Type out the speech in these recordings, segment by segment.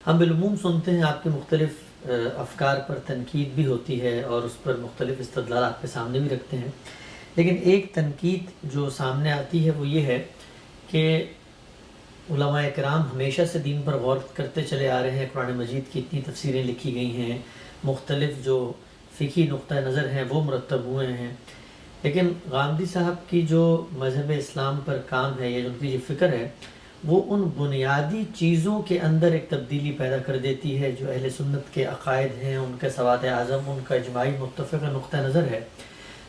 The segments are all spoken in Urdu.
ہم بالعموم سنتے ہیں آپ کے مختلف افکار پر تنقید بھی ہوتی ہے اور اس پر مختلف استدلال آپ کے سامنے بھی رکھتے ہیں، لیکن ایک تنقید جو سامنے آتی ہے وہ یہ ہے کہ علماء کرام ہمیشہ سے دین پر غور کرتے چلے آ رہے ہیں، قرآن مجید کی اتنی تفسیریں لکھی گئی ہیں، مختلف جو فقہی نقطہ نظر ہیں وہ مرتب ہوئے ہیں، لیکن غامدی صاحب کی جو مذہب اسلام پر کام ہے یا ان کی جو فکر ہے وہ ان بنیادی چیزوں کے اندر ایک تبدیلی پیدا کر دیتی ہے جو اہل سنت کے عقائد ہیں، ان کے سواد اعظم، ان کا اجماعی متفقہ نقطہ نظر ہے۔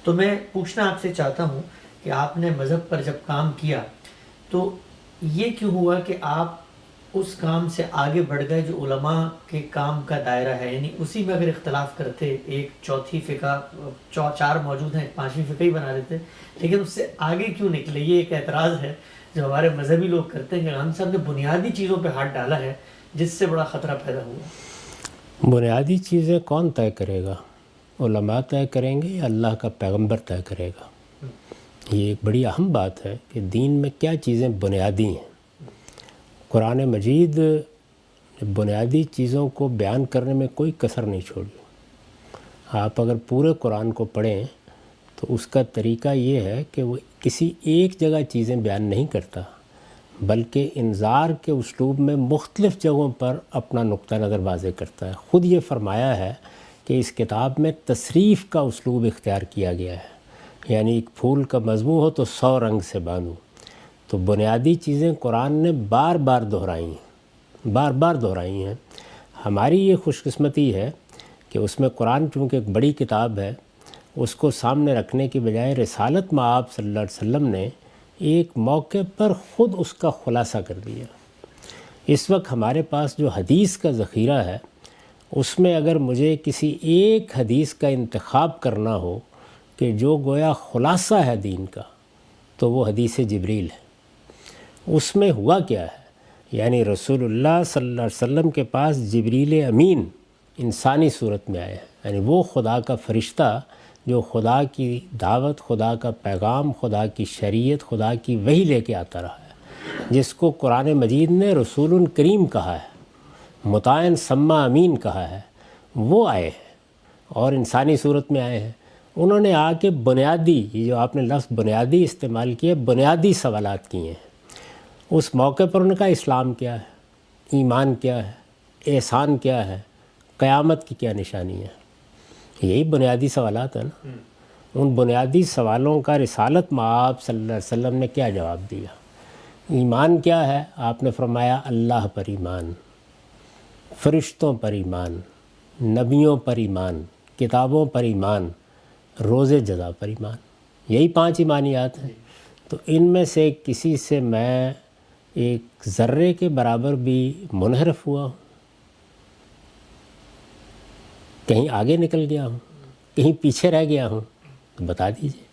تو میں پوچھنا آپ سے چاہتا ہوں کہ آپ نے مذہب پر جب کام کیا تو یہ کیوں ہوا کہ آپ اس کام سے آگے بڑھ گئے جو علماء کے کام کا دائرہ ہے، یعنی اسی میں اگر اختلاف کرتے، ایک چوتھی فقہ، چار موجود ہیں، ایک پانچویں فقہ ہی بنا لیتے، لیکن اس سے آگے کیوں نکلے؟ یہ ایک اعتراض ہے جو ہمارے مذہبی لوگ کرتے ہیں کہ ہم صاحب نے بنیادی چیزوں پہ ہاتھ ڈالا ہے جس سے بڑا خطرہ پیدا ہوا۔ بنیادی چیزیں کون طے کرے گا؟ علماء طے کریں گے یا اللہ کا پیغمبر طے کرے گا؟ یہ ایک بڑی اہم بات ہے کہ دین میں کیا چیزیں بنیادی ہیں۔ قرآن مجید بنیادی چیزوں کو بیان کرنے میں کوئی کسر نہیں چھوڑی۔ آپ اگر پورے قرآن کو پڑھیں تو اس کا طریقہ یہ ہے کہ وہ کسی ایک جگہ چیزیں بیان نہیں کرتا، بلکہ انذار کے اسلوب میں مختلف جگہوں پر اپنا نقطہ نظر واضح کرتا ہے۔ خود یہ فرمایا ہے کہ اس کتاب میں تصریف کا اسلوب اختیار کیا گیا ہے، یعنی ایک پھول کا مضمون ہو تو 100 رنگ سے باندھو۔ تو بنیادی چیزیں قرآن نے بار بار دہرائی ہیں۔ ہماری یہ خوش قسمتی ہے کہ اس میں قرآن چونکہ ایک بڑی کتاب ہے، اس کو سامنے رکھنے کی بجائے رسالت مآب صلی اللہ علیہ وسلم نے ایک موقع پر خود اس کا خلاصہ کر دیا۔ اس وقت ہمارے پاس جو حدیث کا ذخیرہ ہے، اس میں اگر مجھے کسی ایک حدیث کا انتخاب کرنا ہو کہ جو گویا خلاصہ ہے دین کا، تو وہ حدیث جبریل ہے۔ اس میں ہوا کیا ہے؟ یعنی رسول اللہ صلی اللہ علیہ وسلم کے پاس جبریل امین انسانی صورت میں آیا ہے، یعنی وہ خدا کا فرشتہ جو خدا کی دعوت، خدا کا پیغام، خدا کی شریعت، خدا کی وحی لے کے آتا رہا ہے، جس کو قرآن مجید نے رسول کریم کہا ہے، مطاعن سما امین کہا ہے، وہ آئے ہیں اور انسانی صورت میں آئے ہیں۔ انہوں نے آ کے بنیادی، یہ جو آپ نے لفظ بنیادی استعمال کیا، بنیادی سوالات کیے ہیں۔ اس موقع پر ان کا اسلام کیا ہے، ایمان کیا ہے، احسان کیا ہے، قیامت کی کیا نشانی ہے، یہی بنیادی سوالات ہیں نا۔ ان بنیادی سوالوں کا رسالت مآب صلی اللہ علیہ وسلم نے کیا جواب دیا؟ ایمان کیا ہے؟ آپ نے فرمایا اللہ پر ایمان، فرشتوں پر ایمان، نبیوں پر ایمان، کتابوں پر ایمان، روز جزا پر ایمان، یہی 5 ایمانیات ہیں۔ تو ان میں سے کسی سے میں ایک ذرے کے برابر بھی منحرف ہوا ہوں، کہیں آگے نکل گیا ہوں، کہیں پیچھے رہ گیا ہوں، تو بتا دیجئے۔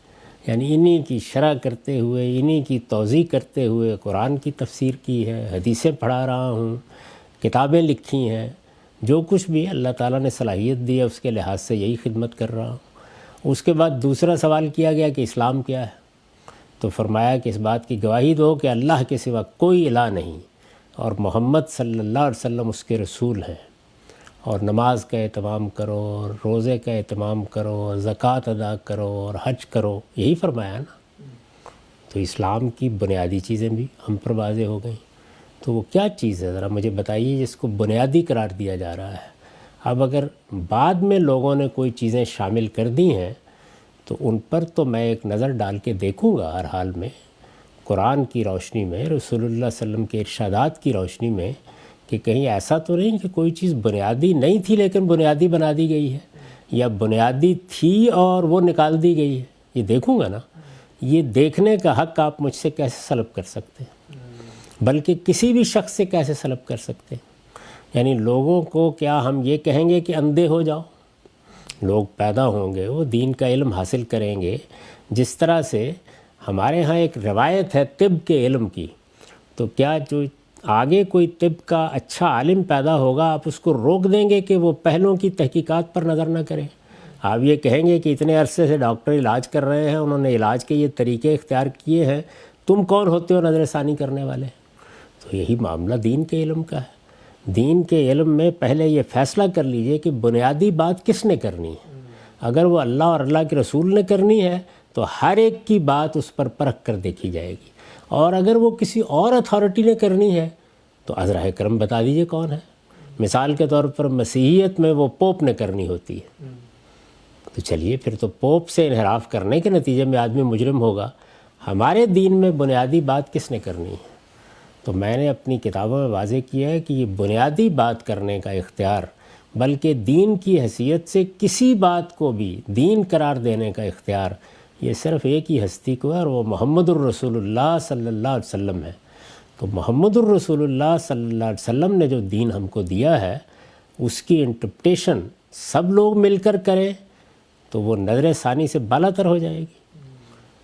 یعنی انہی کی شرح کرتے ہوئے، انہی کی توضیح کرتے ہوئے قرآن کی تفسیر کی ہے، حدیثیں پڑھا رہا ہوں، کتابیں لکھی ہیں، جو کچھ بھی اللہ تعالیٰ نے صلاحیت دی ہے اس کے لحاظ سے یہی خدمت کر رہا ہوں۔ اس کے بعد دوسرا سوال کیا گیا کہ اسلام کیا ہے؟ تو فرمایا کہ اس بات کی گواہی دو کہ اللہ کے سوا کوئی الہ نہیں اور محمد صلی اللہ علیہ وسلم اس کے رسول ہیں، اور نماز کا اہتمام کرو، اور روزے کا اہتمام کرو، اور زکوٰۃ ادا کرو، اور حج کرو، یہی فرمایا نا۔ تو اسلام کی بنیادی چیزیں بھی ہم پر واضح ہو گئیں۔ تو وہ کیا چیز ہے ذرا مجھے بتائیے جس کو بنیادی قرار دیا جا رہا ہے؟ اب اگر بعد میں لوگوں نے کوئی چیزیں شامل کر دی ہیں تو ان پر تو میں ایک نظر ڈال کے دیکھوں گا ہر حال میں، قرآن کی روشنی میں، رسول اللہ صلی اللہ علیہ وسلم کے ارشادات کی روشنی میں، کہ کہیں ایسا تو نہیں کہ کوئی چیز بنیادی نہیں تھی لیکن بنیادی بنا دی گئی ہے، یا بنیادی تھی اور وہ نکال دی گئی ہے۔ یہ دیکھوں گا نا۔ یہ دیکھنے کا حق آپ مجھ سے کیسے سلب کر سکتے ہیں؟ بلکہ کسی بھی شخص سے کیسے سلب کر سکتے ہیں؟ یعنی لوگوں کو کیا ہم یہ کہیں گے کہ اندھے ہو جاؤ؟ لوگ پیدا ہوں گے، وہ دین کا علم حاصل کریں گے۔ جس طرح سے ہمارے ہاں ایک روایت ہے طب کے علم کی، تو کیا جو آگے کوئی طب کا اچھا عالم پیدا ہوگا آپ اس کو روک دیں گے کہ وہ پہلوں کی تحقیقات پر نظر نہ کریں؟ آپ یہ کہیں گے کہ اتنے عرصے سے ڈاکٹر علاج کر رہے ہیں، انہوں نے علاج کے یہ طریقے اختیار کیے ہیں، تم کون ہوتے ہو نظر ثانی کرنے والے؟ تو یہی معاملہ دین کے علم کا ہے۔ دین کے علم میں پہلے یہ فیصلہ کر لیجئے کہ بنیادی بات کس نے کرنی ہے۔ اگر وہ اللہ اور اللہ کے رسول نے کرنی ہے تو ہر ایک کی بات اس پر پرکھ کر دیکھی جائے گی، اور اگر وہ کسی اور اتھارٹی نے کرنی ہے تو عذرا کرم بتا دیجئے کون ہے۔ مثال کے طور پر مسیحیت میں وہ پوپ نے کرنی ہوتی ہے، تو چلیے پھر تو پوپ سے انحراف کرنے کے نتیجے میں آدمی مجرم ہوگا۔ ہمارے دین میں بنیادی بات کس نے کرنی ہے؟ تو میں نے اپنی کتابوں میں واضح کیا ہے کہ یہ بنیادی بات کرنے کا اختیار، بلکہ دین کی حیثیت سے کسی بات کو بھی دین قرار دینے کا اختیار، یہ صرف ایک ہی ہستی کو ہے، اور وہ محمد الرسول اللہ صلی اللہ علیہ وسلم ہے۔ تو محمد الرسول اللہ صلی اللہ علیہ وسلم نے جو دین ہم کو دیا ہے، اس کی انٹرپریٹیشن سب لوگ مل کر کریں تو وہ نظر ثانی سے بالا تر ہو جائے گی،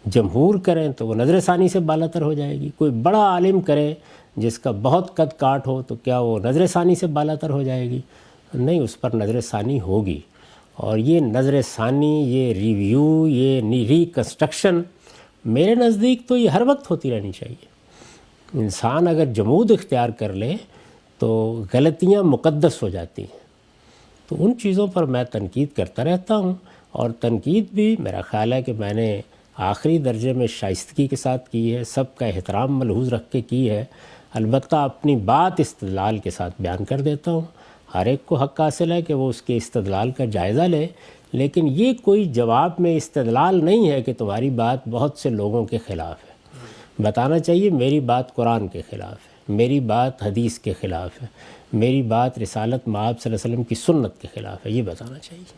جمہور کریں تو وہ نظر ثانی سے بالا تر ہو جائے گی، کوئی بڑا عالم کرے جس کا بہت قد کاٹ ہو تو کیا وہ نظر ثانی سے بالا تر ہو جائے گی؟ نہیں، اس پر نظر ثانی ہوگی۔ اور یہ نظر ثانی، یہ ریویو، یہ ریکنسٹرکشن میرے نزدیک تو یہ ہر وقت ہوتی رہنی چاہیے۔ انسان اگر جمود اختیار کر لے تو غلطیاں مقدس ہو جاتی ہیں۔ تو ان چیزوں پر میں تنقید کرتا رہتا ہوں، اور تنقید بھی میرا خیال ہے کہ میں نے آخری درجے میں شائستگی کے ساتھ کی ہے، سب کا احترام ملحوظ رکھ کے کی ہے۔ البتہ اپنی بات استدلال کے ساتھ بیان کر دیتا ہوں، ہر ایک کو حق حاصل ہے کہ وہ اس کے استدلال کا جائزہ لے، لیکن یہ کوئی جواب میں استدلال نہیں ہے کہ تمہاری بات بہت سے لوگوں کے خلاف ہے۔ بتانا چاہیے میری بات قرآن کے خلاف ہے، میری بات حدیث کے خلاف ہے، میری بات رسالت مآب صلی اللہ علیہ وسلم کی سنت کے خلاف ہے، یہ بتانا چاہیے۔